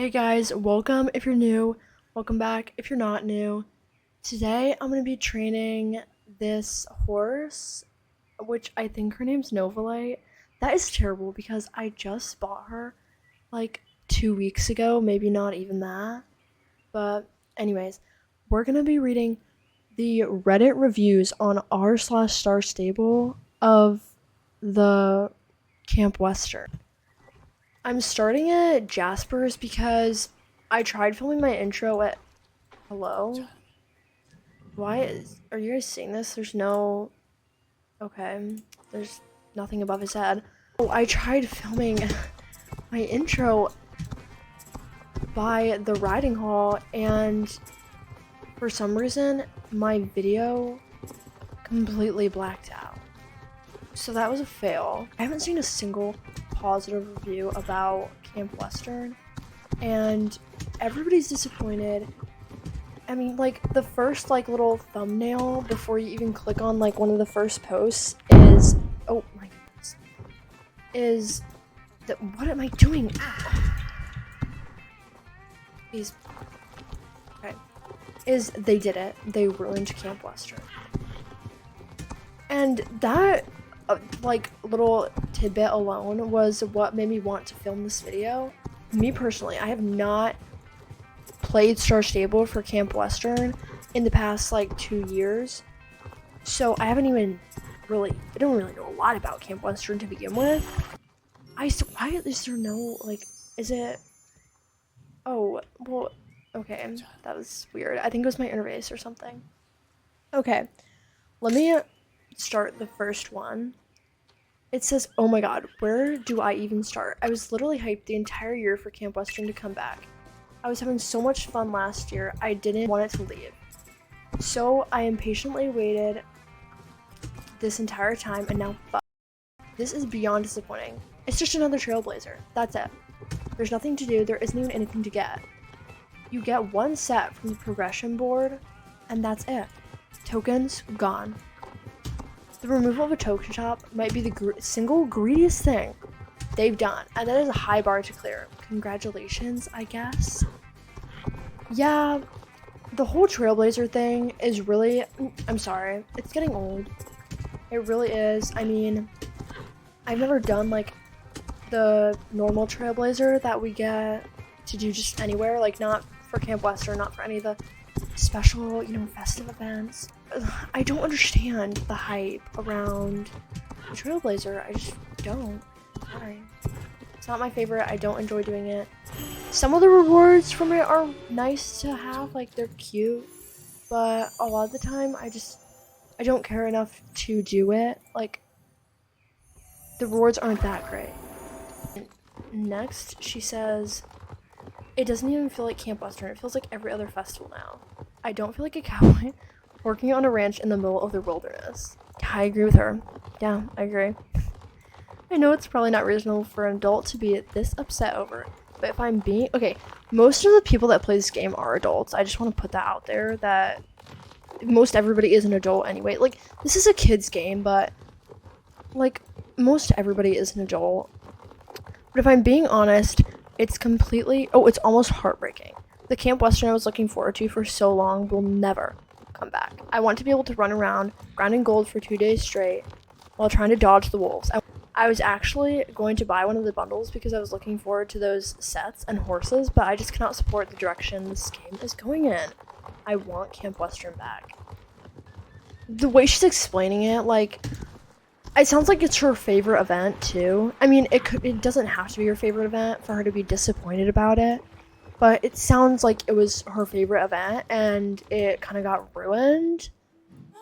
Hey guys, welcome if you're new, welcome back if you're not new. Today I'm going to be training this horse, which I think her name's Novalite. That is terrible because I just bought her like 2 weeks ago, maybe not even that. But, anyways, we're going to be reading the Reddit reviews on r/star stable of the Camp Western. I'm starting at Jasper's because I tried filming my intro at hello. Are you guys seeing this? There's no okay. There's nothing above his head. Oh, I tried filming my intro by the riding hall and for some reason my video completely blacked out. So that was a fail. I haven't seen a single positive review about Camp Western and everybody's disappointed. I mean, like, the first, like, little thumbnail before you even click on, like, one of the first posts is, oh my goodness, is, what am I doing? These, okay, is they did it. They ruined Camp Western. And that, like, little tidbit alone was what made me want to film this video. Me personally, I have not played Star Stable for Camp Western in the past like 2 years, so I don't really know a lot about Camp Western to begin with. Why is there no, like, is it, oh, well, okay, that was weird. I think it was my interface or something. Okay, let me start the first one. It says, oh my god, where do I even start? I was literally hyped the entire year for Camp Western to come back. I was having so much fun last year, I didn't want it to leave. So I impatiently waited this entire time, and now fuck. This is beyond disappointing. It's just another Trailblazer. That's it. There's nothing to do, there isn't even anything to get. You get one set from the progression board, and that's it. Tokens, gone. The removal of a token shop might be the single greediest thing they've done, and that is a high bar to clear. Congratulations, I guess. Yeah, the whole Trailblazer thing is really, I'm sorry, it's getting old. It really is. I mean, I've never done like the normal Trailblazer that we get to do just anywhere, like not for Camp Western, not for any of the special, festive events. I don't understand the hype around the Trailblazer. I just don't. Sorry. It's not my favorite. I don't enjoy doing it. Some of the rewards from it are nice to have, like they're cute, but a lot of the time I don't care enough to do it. Like, the rewards aren't that great. Next, she says, it doesn't even feel like Camp Western. It feels like every other festival now. I don't feel like a cowboy working on a ranch in the middle of the wilderness. I agree with her. Yeah, I agree. I know it's probably not reasonable for an adult to be this upset over it, but if I'm being okay, most of the people that play this game are adults. I just want to put that out there that most everybody is an adult anyway. Like, this is a kid's game, but like most everybody is an adult. But if I'm being honest, it's it's almost heartbreaking. The Camp Western I was looking forward to for so long will never come back. I want to be able to run around grinding gold for 2 days straight while trying to dodge the wolves. I was actually going to buy one of the bundles because I was looking forward to those sets and horses, but I just cannot support the direction this game is going in. I want Camp Western back. The way she's explaining it, like, it sounds like it's her favorite event too. I mean, it doesn't have to be her favorite event for her to be disappointed about it, but it sounds like it was her favorite event and it kind of got ruined.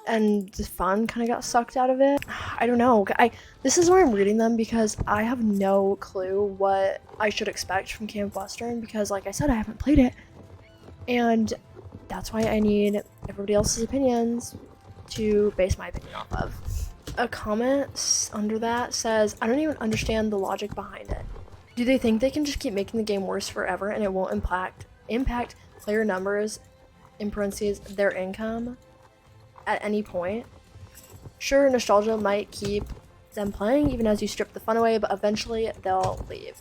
And the fun kind of got sucked out of it. I don't know. This is why I'm reading them, because I have no clue what I should expect from Camp Western, because like I said, I haven't played it. And that's why I need everybody else's opinions to base my opinion off of. A comment under that says, I don't even understand the logic behind it. Do they think they can just keep making the game worse forever and it won't impact player numbers, in parentheses, their income? At any point? Sure, nostalgia might keep them playing even as you strip the fun away, but eventually they'll leave.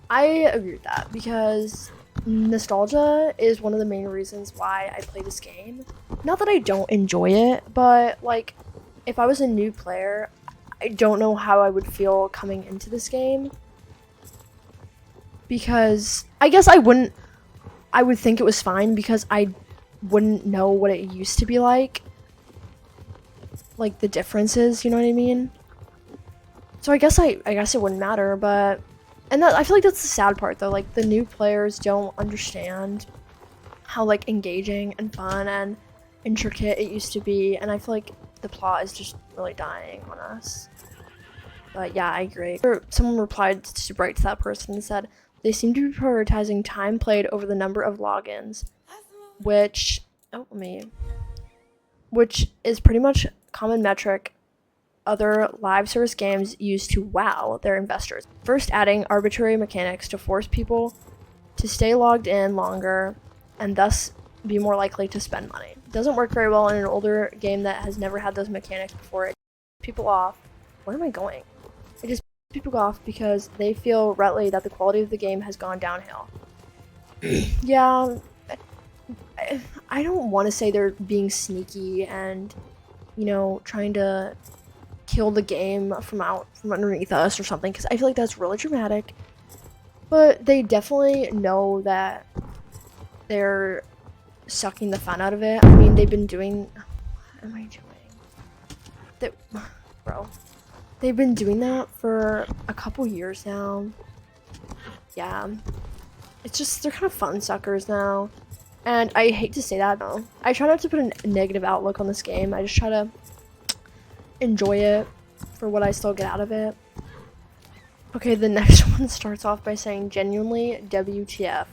I agree with that because nostalgia is one of the main reasons why I play this game. Not that I don't enjoy it, but like if I was a new player, I don't know how I would feel coming into this game because I guess I would think it was fine because I wouldn't know what it used to be like the differences, you know what I mean? So I guess it wouldn't matter, but I feel like that's the sad part though. Like the new players don't understand how like engaging and fun and intricate it used to be, and I feel like the plot is just really dying on us. But yeah, I agree. Someone replied right to that person and said they seem to be prioritizing time played over the number of logins, which which is pretty much common metric other live service games use to wow their investors. First, adding arbitrary mechanics to force people to stay logged in longer and thus be more likely to spend money. It doesn't work very well in an older game that has never had those mechanics before. It pisses people off. Where am I going? It just pisses people off because they feel rightly that the quality of the game has gone downhill. Yeah, I don't want to say they're being sneaky and, you know, trying to kill the game from underneath us or something, because I feel like that's really dramatic. But they definitely know that they're sucking the fun out of it. I mean, they've been doing. What am I doing? Bro, they've been doing that for a couple years now. Yeah, it's just they're kind of fun suckers now, and I hate to say that though. I try not to put a negative outlook on this game. I just try to enjoy it for what I still get out of it. Okay, the next one starts off by saying genuinely WTF ?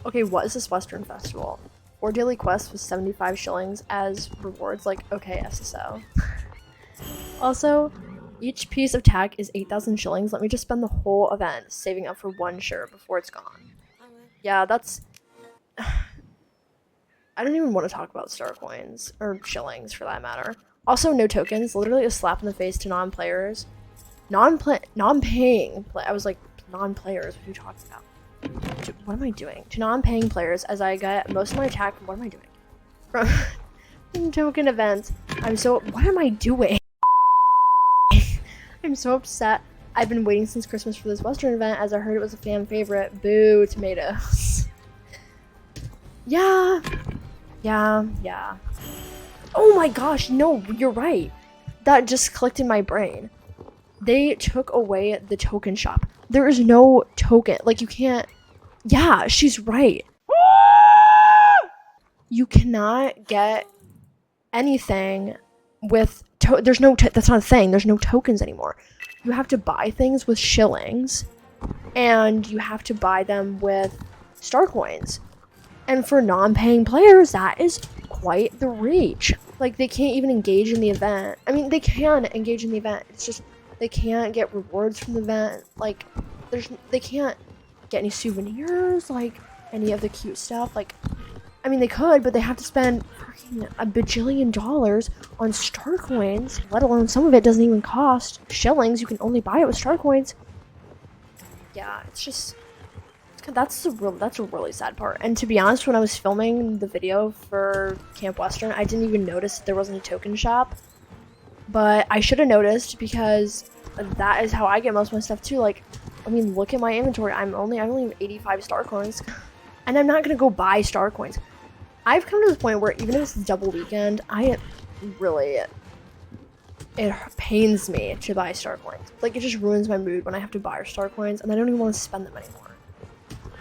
Okay, what is this Western Festival? 4 daily quests with 75 shillings as rewards, like, okay, SSO. Also, each piece of tech is 8,000 shillings. Let me just spend the whole event saving up for one shirt before it's gone. Yeah, that's I don't even want to talk about star coins or shillings for that matter. Also, no tokens, literally a slap in the face to non-players. Non-paying I was like, non-players, what are you talking about? What am I doing? To non-paying players, as I get most of my attack, what am I doing? From token events. What am I doing? I'm so upset. I've been waiting since Christmas for this Western event as I heard it was a fan favorite. Boo, tomatoes. Yeah. Oh my gosh, no, you're right. That just clicked in my brain. They took away the token shop. There is no token. Like, you can't. Yeah, she's right. You cannot get anything with. There's no. That's not a thing. There's no tokens anymore. You have to buy things with shillings, and you have to buy them with star coins. And for non-paying players, that is quite the reach. Like, they can't even engage in the event. I mean, they can engage in the event. It's just they can't get rewards from the event. Like, they can't get any souvenirs, like any of the cute stuff. Like, I mean, they could, but they have to spend freaking $1 bajillion on star coins. Let alone some of it doesn't even cost shillings. You can only buy it with star coins. Yeah, it's just. That's a really sad part. And to be honest, when I was filming the video for Camp Western, I didn't even notice that there wasn't a token shop. But I should have noticed because that is how I get most of my stuff too. Like, I mean, look at my inventory. I only have 85 star coins, and I'm not gonna go buy star coins. I've come to this point where even if it's double weekend, it pains me to buy star coins. Like, it just ruins my mood when I have to buy star coins, and I don't even want to spend them anymore.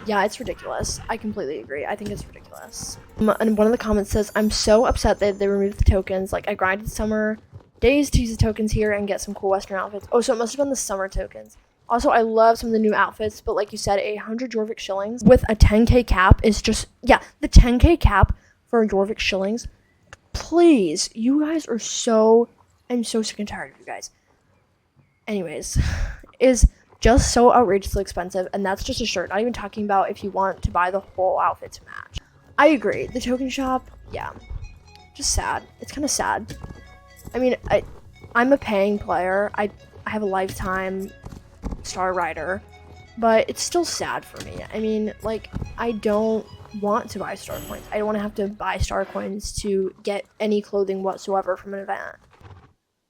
Yeah, it's ridiculous. I completely agree. I think it's ridiculous. And one of the comments says, I'm so upset that they removed the tokens. Like, I grinded summer days to use the tokens here and get some cool Western outfits. Oh, so it must have been the summer tokens. Also, I love some of the new outfits, but like you said, 800 Jorvik shillings with a 10k cap is just, yeah, the 10k cap for Jorvik shillings. Please, you guys are I'm so sick and tired of you guys. Anyways, is just so outrageously expensive, and that's just a shirt. Not even talking about if you want to buy the whole outfit to match. I agree. The token shop, yeah, just sad. It's kind of sad. I mean, I'm a paying player. I have a lifetime Star Rider, but it's still sad for me. I mean, like, I don't want to buy star coins. I don't want to have to buy star coins to get any clothing whatsoever from an event.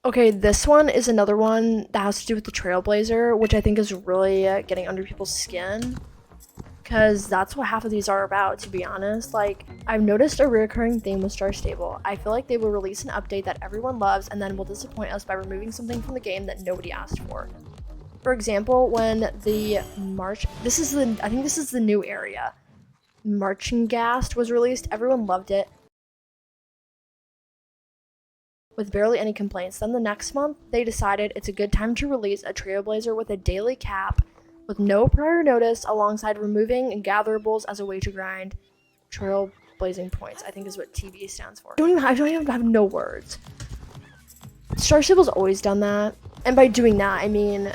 Okay, this one is another one that has to do with the Trailblazer, which I think is really getting under people's skin. Because that's what half of these are about, to be honest. Like, I've noticed a recurring theme with Star Stable. I feel like they will release an update that everyone loves and then will disappoint us by removing something from the game that nobody asked for. For example, when the I think this is the new area. Marching Ghast was released, everyone loved it, with barely any complaints. Then the next month, they decided it's a good time to release a Trailblazer with a daily cap with no prior notice, alongside removing gatherables as a way to grind trailblazing points, I think is what TV stands for. I don't even have no words. Star Stable's always done that. And by doing that, I mean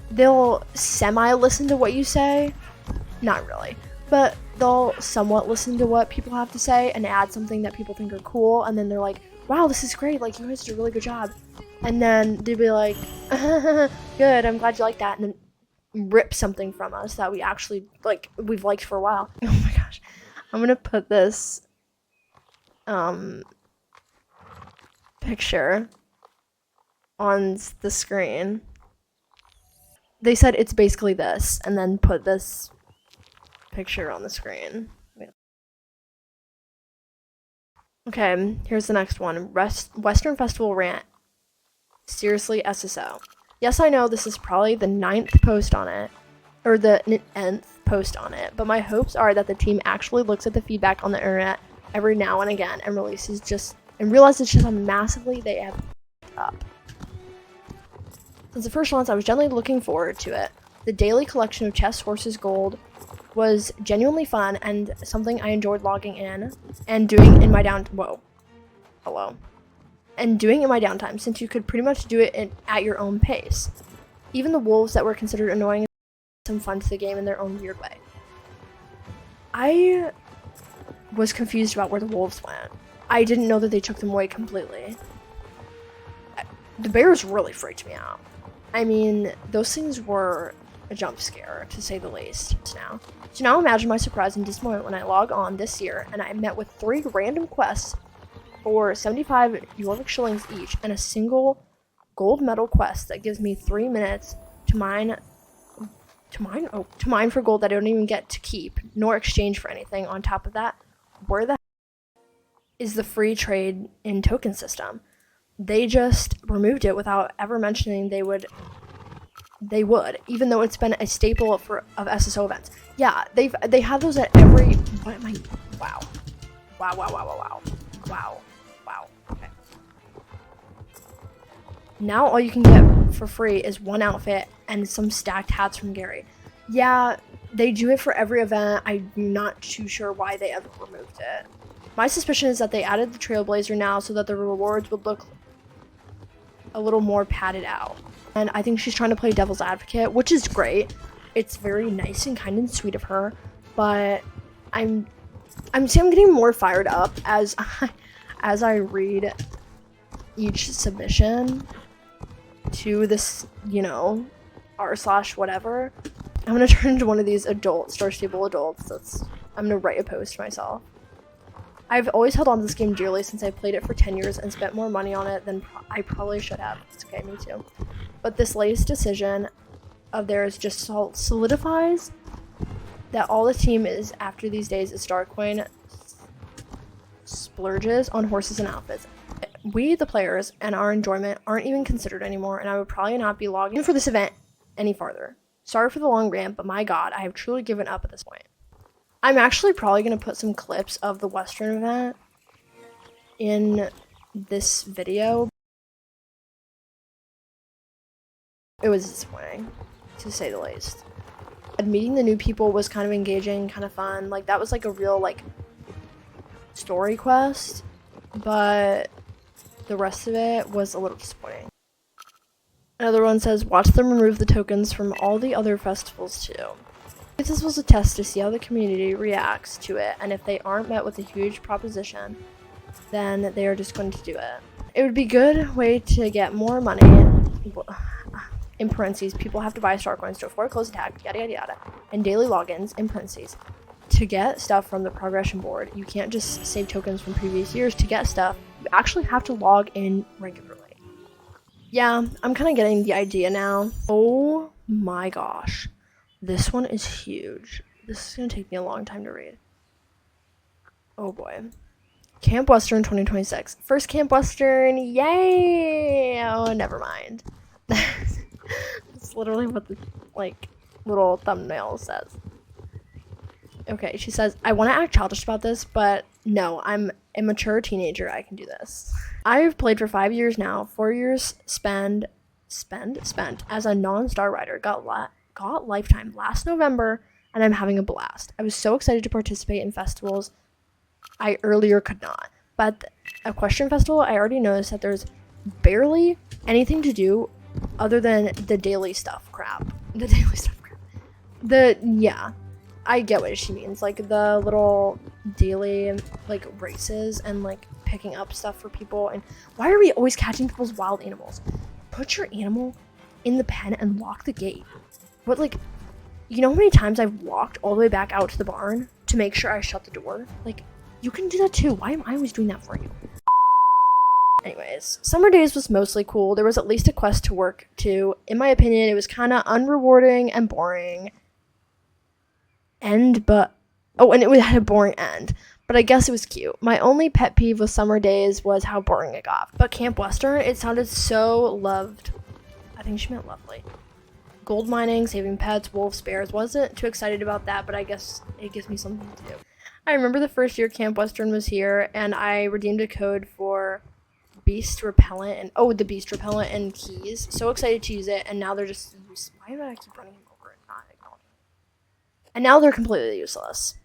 they'll semi-listen to what you say. Not really. But they'll somewhat listen to what people have to say and add something that people think are cool. And then they're like, wow, this is great. Like, you guys did a really good job. And then they'd be like, good, I'm glad you like that. And then rip something from us that we actually, like, we've liked for a while. Oh my gosh. I'm going to put this picture on the screen. They said it's basically this, and then put this picture on the screen. Okay, here's the next one. Western Festival rant. Seriously, SSO. Yes, I know this is probably the 9th post on it, or the nth post on it, but my hopes are that the team actually looks at the feedback on the internet every now and again and realizes just how massively they have up. Since the first launch, I was genuinely looking forward to it. The daily collection of chests, horses, gold was genuinely fun and something I enjoyed logging in and doing in my downtime, since you could pretty much do it at your own pace. Even the wolves that were considered annoying some fun to the game in their own weird way. I was confused about where the wolves went. I didn't know that they took them away completely. The bears really freaked me out. I mean, those things were a jump scare, to say the least. So now imagine my surprise and disappointment when I log on this year and I met with 3 random quests for 75 Jorvik shillings each and a single gold medal quest that gives me 3 minutes to mine for gold that I don't even get to keep, nor exchange for anything. On top of that, where the heck is the free trade in token system? They just removed it without ever mentioning they would, even though it's been a staple of SSO events. Yeah, they have those at every. What am I? Wow. Okay. Now all you can get for free is 1 outfit and some stacked hats from Gary. Yeah, they do it for every event. I'm not too sure why they ever removed it. My suspicion is that they added the Trailblazer now so that the rewards would look a little more padded out. And I think she's trying to play devil's advocate, which is great. It's very nice and kind and sweet of her, but I'm getting more fired up as I read each submission to this, r/whatever. I'm gonna turn into one of these Star Stable adults. I'm gonna write a post myself. I've always held on to this game dearly since I played it for 10 years and spent more money on it than I probably should have. It's okay, me too. But this latest decision of theirs just solidifies that all the team is after these days is Starcoin splurges on horses and outfits. We, the players, and our enjoyment aren't even considered anymore, and I would probably not be logging in for this event any farther. Sorry for the long rant, but my god, I have truly given up at this point. I'm actually probably going to put some clips of the Western event in this video. It was disappointing, to say the least. Meeting the new people was kind of engaging, kind of fun. Like, that was like a real, story quest, but the rest of it was a little disappointing. Another one says, watch them remove the tokens from all the other festivals too. This was a test to see how the community reacts to it, and if they aren't met with a huge proposition, then they are just going to do it. It would be a good way to get more money. in parentheses, people have to buy star coins to afford close attack, yada yada yada, and daily logins, in parentheses. To get stuff from the progression board, you can't just save tokens from previous years. To get stuff, you actually have to log in regularly. Yeah, I'm kind of getting the idea now. Oh my gosh. This one is huge. This is going to take me a long time to read. Oh boy. Camp Western 2026. First Camp Western, yay! Oh, never mind. That's literally what the, like, little thumbnail says. Okay, she says, I want to act childish about this, but no, I'm a mature teenager. I can do this. I've played for 5 years now. 4 years spent as a non-star rider. Got lifetime last November, and I'm having a blast. I was so excited to participate in festivals I earlier could not. But a Equestrian Festival, I already noticed that there's barely anything to do other than the daily stuff crap. Yeah. I get what she means, like the little daily like races and like picking up stuff for people. And why are we always catching people's wild animals? Put your animal in the pen and lock the gate. What, like, you know how many times I've walked all the way back out to the barn to make sure I shut the door? Like, you can do that too. Why am I always doing that for you? Anyways, Summer Days was mostly cool. There was at least a quest to work to. In my opinion, it was kind of unrewarding and boring. And it had a boring end, but I guess it was cute. My only pet peeve with Summer Days was how boring it got. But Camp Western, it sounded so loved. I think she meant lovely. Gold mining, saving pets, wolves, bears. Wasn't too excited about that, but I guess it gives me something to do. I remember the first year Camp Western was here, and I redeemed a code for beast repellent and the beast repellent and keys. So excited to use it, and now they're just, why do I keep running over it? Not acknowledging. And now they're completely useless.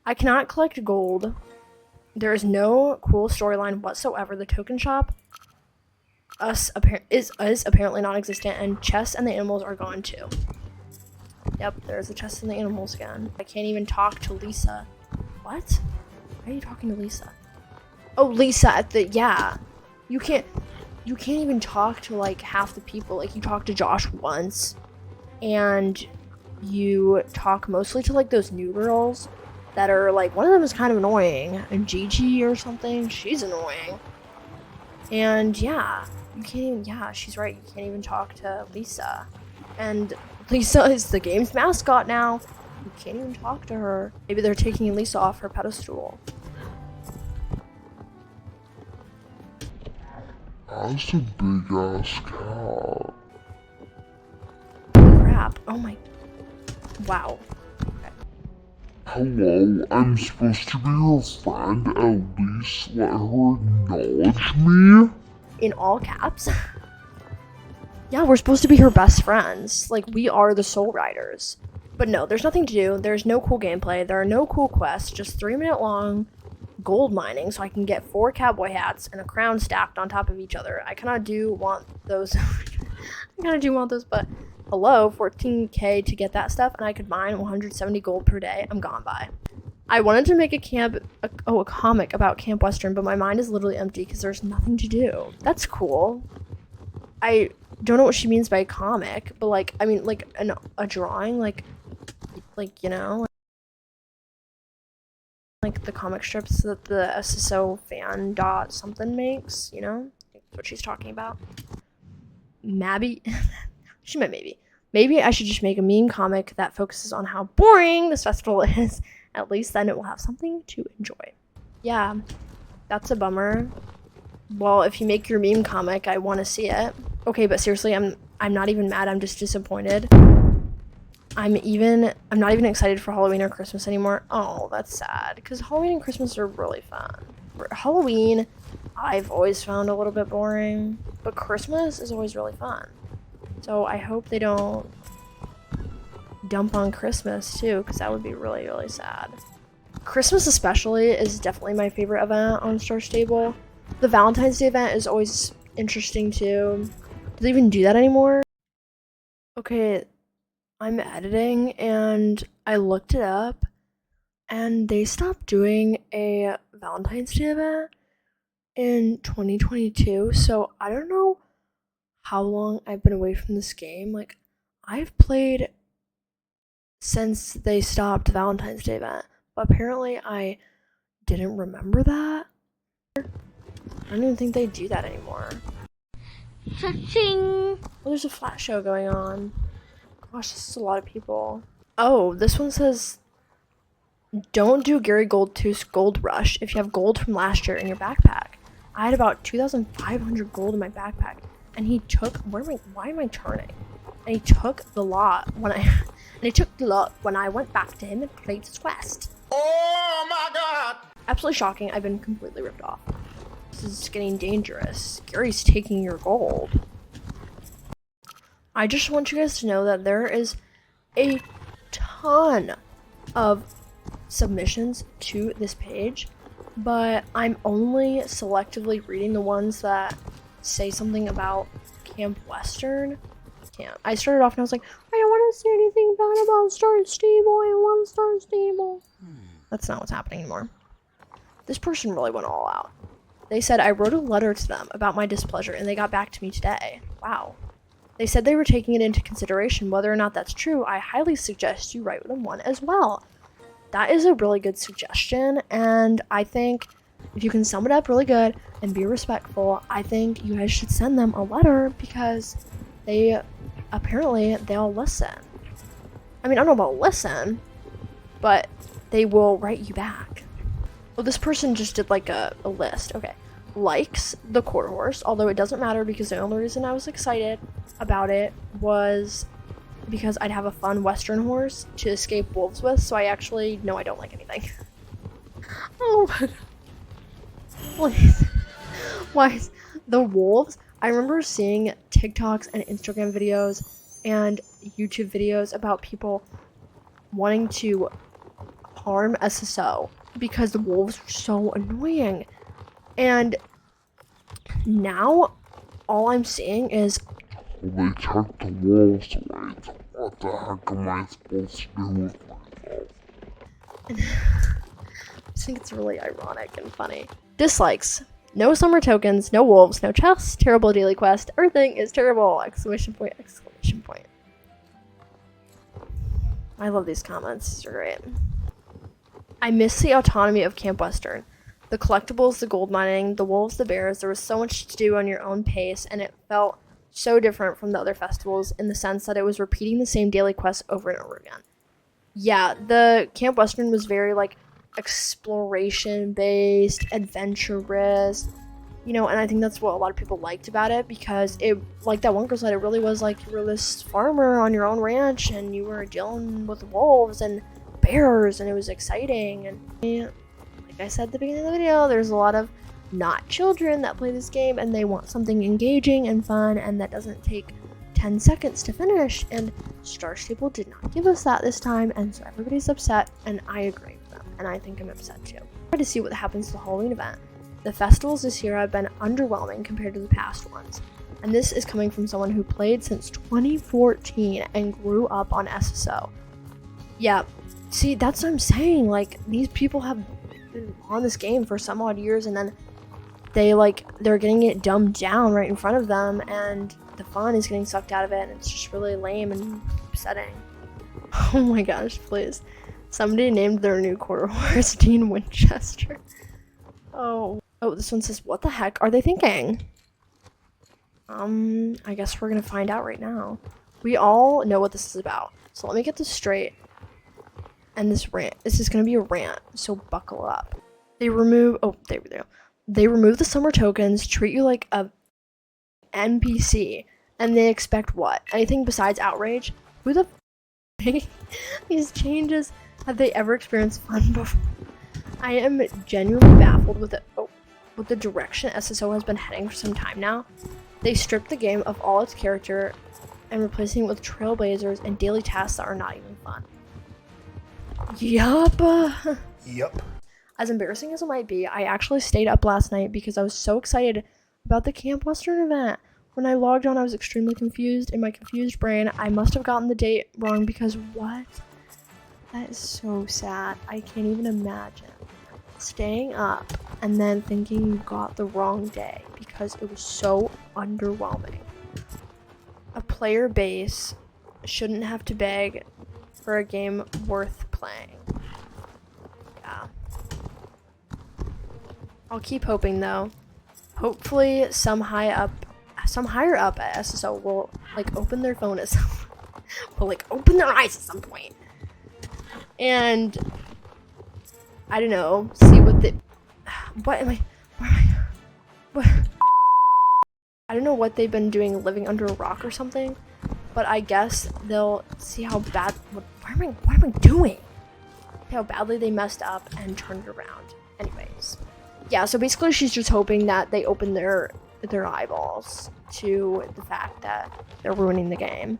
I cannot collect gold. There is no cool storyline whatsoever. The token shop is apparently non-existent, and chests and the animals are gone too. Yep, there's the chests and the animals again. I can't even talk to Lisa. What? Why are you talking to Lisa? Oh, Lisa yeah. You can't even talk to like half the people. Like, you talk to Josh once, and you talk mostly to like those new girls that are like, one of them is kind of annoying, and Gigi or something, she's annoying. And yeah, you can't even, yeah, she's right, you can't even talk to Lisa. And Lisa is the game's mascot now. You can't even talk to her. Maybe they're taking Lisa off her pedestal. That's a big ass cat. Crap. Oh my. Wow. Okay. Hello, I'm supposed to be her friend. At least let her acknowledge me. In all caps? Yeah, we're supposed to be her best friends. Like, we are the Soul Riders. But no, there's nothing to do. There's no cool gameplay. There are no cool quests. Just 3-minute long gold mining so I can get 4 cowboy hats and a crown stacked on top of each other. I kind of do want those. But hello, 14k to get that stuff, and I could mine 170 gold per day. I'm gone by. I wanted to make a comic about Camp Western, but my mind is literally empty because there's nothing to do. That's cool. I don't know what she means by comic, but like, I mean, like a drawing, like you know, like the comic strips that the SSO fan dot something makes, you know? That's what she's talking about. Maybe. She meant maybe. Maybe I should just make a meme comic that focuses on how boring this festival is. At least then it will have something to enjoy. Yeah, that's a bummer. Well, if you make your meme comic, I want to see it. Okay, but seriously, I'm not even mad. I'm just disappointed. I'm not even excited for Halloween or Christmas anymore. Oh, that's sad, because Halloween and Christmas are really fun. For Halloween, I've always found a little bit boring, but Christmas is always really fun. So I hope they don't dump on Christmas too, because that would be really, really sad. Christmas especially is definitely my favorite event on Star Stable. The Valentine's Day event is always interesting too. Do they even do that anymore? Okay, I'm editing and I looked it up and they stopped doing a Valentine's Day event in 2022, so I don't know how long I've been away from this game. Like, I've played since they stopped the Valentine's Day event, but apparently I didn't remember that. I don't even think they do that anymore. Cha-ching! Oh, there's a flat show going on. Gosh, this is a lot of people. Oh, this one says, don't do Gary Goldtooth's Gold Rush if you have gold from last year in your backpack. I had about 2,500 gold in my backpack, and he took, why am I turning? And he took the lot when I went back to him and played his quest. Oh my god! Absolutely shocking. I've been completely ripped off. This is getting dangerous. Gary's taking your gold. I just want you guys to know that there is a ton of submissions to this page, but I'm only selectively reading the ones that say something about Camp Western. I started off and I was like, I don't want to say anything bad about Star Stable. I love Star Stable. That's not what's happening anymore. This person really went all out. They said I wrote a letter to them about my displeasure and they got back to me today. Wow. They said they were taking it into consideration. Whether or not that's true, I highly suggest you write them one as well. That is a really good suggestion, and I think if you can sum it up really good and be respectful, I think you guys should send them a letter because they'll listen. I mean, I don't know about listen, but they will write you back. Well, this person just did like a list. Okay. Likes the quarter horse, although it doesn't matter because the only reason I was excited about it was because I'd have a fun Western horse to escape wolves with, so I actually, no, I don't like anything. Oh my god. Please. Why? The wolves? I remember seeing TikToks and Instagram videos and YouTube videos about people wanting to harm SSO because the wolves were so annoying. And now all I'm seeing is They took the walls away. What the heck am I supposed to do with myself? I think it's really ironic and funny. Dislikes. No summer tokens, no wolves, no chests, terrible daily quest, everything is terrible! Exclamation point, exclamation point. I love these comments, these are great. I miss the autonomy of Camp Western. The collectibles, the gold mining, the wolves, the bears, there was so much to do on your own pace, and it felt so different from the other festivals in the sense that it was repeating the same daily quests over and over again. Yeah, the Camp Western was very, like, exploration-based, adventurous, you know, and I think that's what a lot of people liked about it because it, like that one girl said, it really was like you were this farmer on your own ranch and you were dealing with wolves and bears and it was exciting. And like I said at the beginning of the video, there's a lot of not children that play this game and they want something engaging and fun and that doesn't take 10 seconds to finish, and Star Stable did not give us that this time, and so everybody's upset, and I agree with them, and I think I'm upset too. Try to see what happens to the Halloween event. The festivals this year have been underwhelming compared to the past ones, and this is coming from someone who played since 2014 and grew up on SSO. Yeah, see, that's what I'm saying, like, these people have been on this game for some odd years, and then they're getting it dumbed down right in front of them, and the fun is getting sucked out of it, and it's just really lame and upsetting. Oh my gosh, please. Somebody named their new quarter horse Dean Winchester. Oh, this one says, what the heck are they thinking? I guess we're gonna find out right now. We all know what this is about, so let me get this straight. And this is gonna be a rant, so buckle up. They remove the summer tokens, treat you like a NPC, and they expect what? Anything besides outrage? Who the f these changes, have they ever experienced fun before? I am genuinely baffled with the direction SSO has been heading for some time now. They stripped the game of all its character and replacing it with trailblazers and daily tasks that are not even fun. Yup. Yep. As embarrassing as it might be, I actually stayed up last night because I was so excited about the Camp Western event. When I logged on, I was extremely confused. In my confused brain, I must have gotten the date wrong because what? That is so sad. I can't even imagine staying up and then thinking you got the wrong day because it was so underwhelming. a player base shouldn't have to beg for a game worth playing. Yeah. I'll keep hoping though. Hopefully some higher up at SSO will like open their phone will like open their eyes at some point. And I don't know, see what the what I don't know what they've been doing, living under a rock or something, but I guess they'll see how bad what am I doing? How badly they messed up and turned around. Anyways. Yeah, so basically she's just hoping that they open their eyeballs to the fact that they're ruining the game.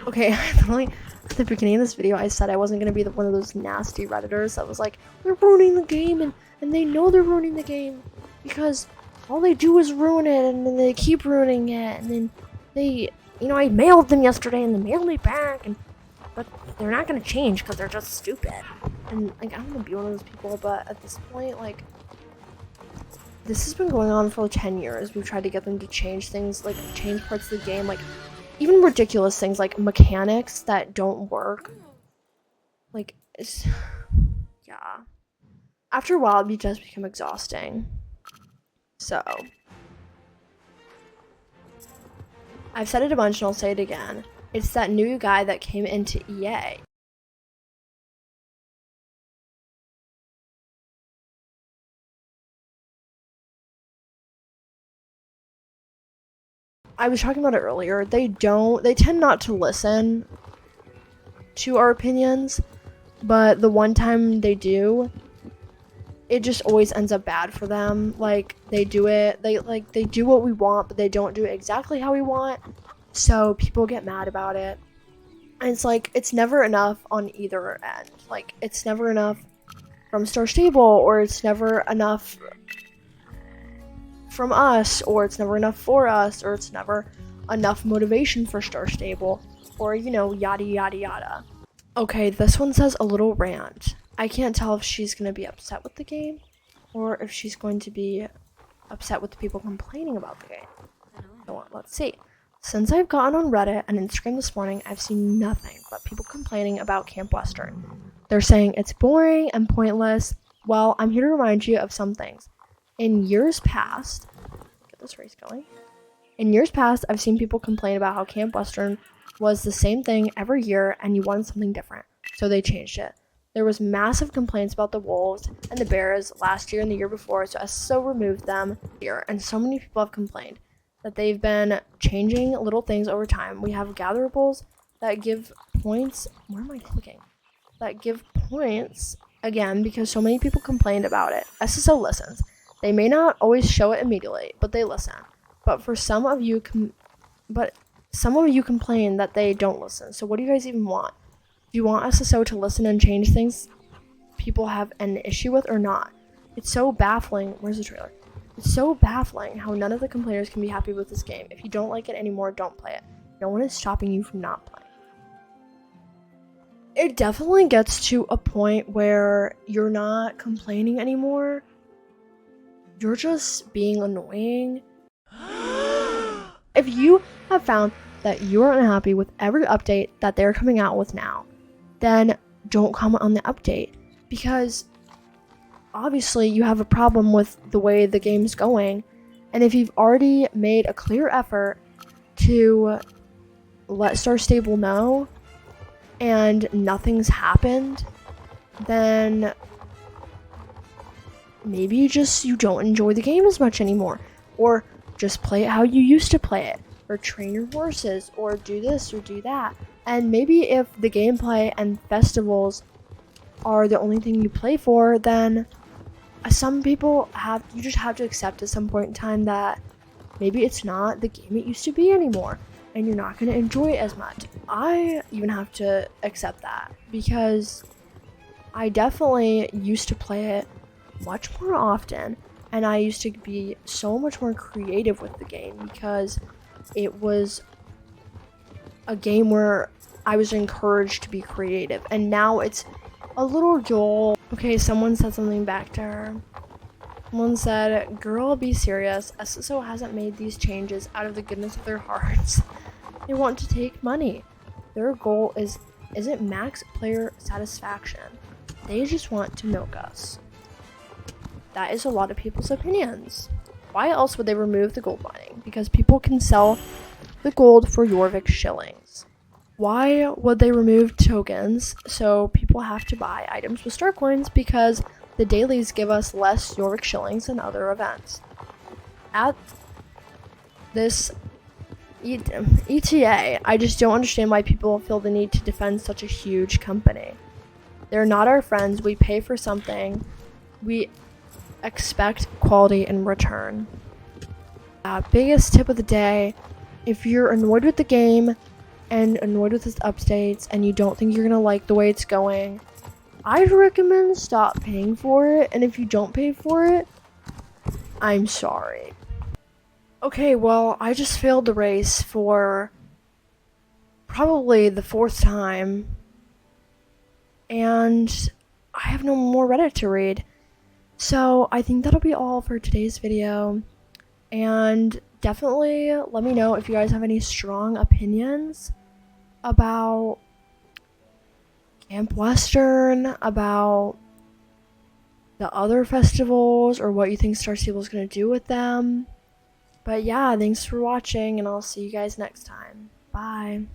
Okay, literally at the beginning of this video I said I wasn't gonna be one of those nasty Redditors that was like, they're ruining the game and they know they're ruining the game because all they do is ruin it and then they keep ruining it and then they, you know, I mailed them yesterday and they mailed me back but they're not gonna change because they're just stupid. And like I don't want to be one of those people, but at this point, like this has been going on for 10 years. We've tried to get them to change things, like change parts of the game, like even ridiculous things like mechanics that don't work. Like it's yeah. After a while, it does become exhausting. So I've said it a bunch and I'll say it again. It's that new guy that came into EA. I was talking about it earlier. They tend not to listen to our opinions, but the one time they do, it just always ends up bad for them. Like they do what we want, but they don't do it exactly how we want. So people get mad about it. And it's like it's never enough on either end. Like it's never enough from Star Stable, or it's never enough from us, or it's never enough for us, or it's never enough motivation for Star Stable, or you know, yada yada yada. Okay, this one says a little rant. I can't tell if she's gonna be upset with the game or if she's going to be upset with the people complaining about the game. So let's see. Since I've gotten on Reddit and Instagram this morning, I've seen nothing but people complaining about Camp Western. They're saying it's boring and pointless. Well, I'm here to remind you of some things. In years past, get this race going. In years past, I've seen people complain about how Camp Western was the same thing every year and you wanted something different. So they changed it. There was massive complaints about the Wolves and the Bears last year and the year before, so SSO removed them here. And so many people have complained that they've been changing little things over time. We have gatherables that give points. Where am I clicking? That give points again because so many people complained about it. SSO listens. They may not always show it immediately, but they listen. But some of you complain that they don't listen. So what do you guys even want? Do you want SSO to listen and change things people have an issue with or not? It's so baffling. Where's the trailer? It's so baffling how none of the complainers can be happy with this game. If you don't like it anymore, don't play it. No one is stopping you from not playing. It definitely gets to a point where you're not complaining anymore. You're just being annoying. If you have found that you're unhappy with every update that they're coming out with now, then don't comment on the update, because obviously you have a problem with the way the game's going. And if you've already made a clear effort to let Star Stable know and nothing's happened, then maybe you don't enjoy the game as much anymore, or just play it how you used to play it, or train your horses, or do this or do that. And maybe if the gameplay and festivals are the only thing you play for, then some people you just have to accept at some point in time that maybe it's not the game it used to be anymore, and you're not going to enjoy it as much. I even have to accept that, because I definitely used to play it much more often, and I used to be so much more creative with the game because it was a game where I was encouraged to be creative, and now it's a little dull. Okay, someone said something back to her. Someone said, "Girl, be serious. SSO hasn't made these changes out of the goodness of their hearts. They want to take money. Their goal isn't max player satisfaction. They just want to milk us." That is a lot of people's opinions. Why else would they remove the gold mining? Because people can sell the gold for Jorvik shillings. Why would they remove tokens? So people have to buy items with star coins because the dailies give us less Jorvik shillings than other events. At this ETA, I just don't understand why people feel the need to defend such a huge company. They're not our friends. We pay for something. We expect quality in return. Biggest tip of the day: if you're annoyed with the game and annoyed with its updates and you don't think you're gonna like the way it's going, I'd recommend stop paying for it. And if you don't pay for it, I'm sorry. Okay, well, I just failed the race for probably the 4th time, and I have no more Reddit to read. So I think that'll be all for today's video, and definitely let me know if you guys have any strong opinions about Camp Western, about the other festivals, or what you think Star Stable is going to do with them. But yeah, thanks for watching, and I'll see you guys next time. Bye.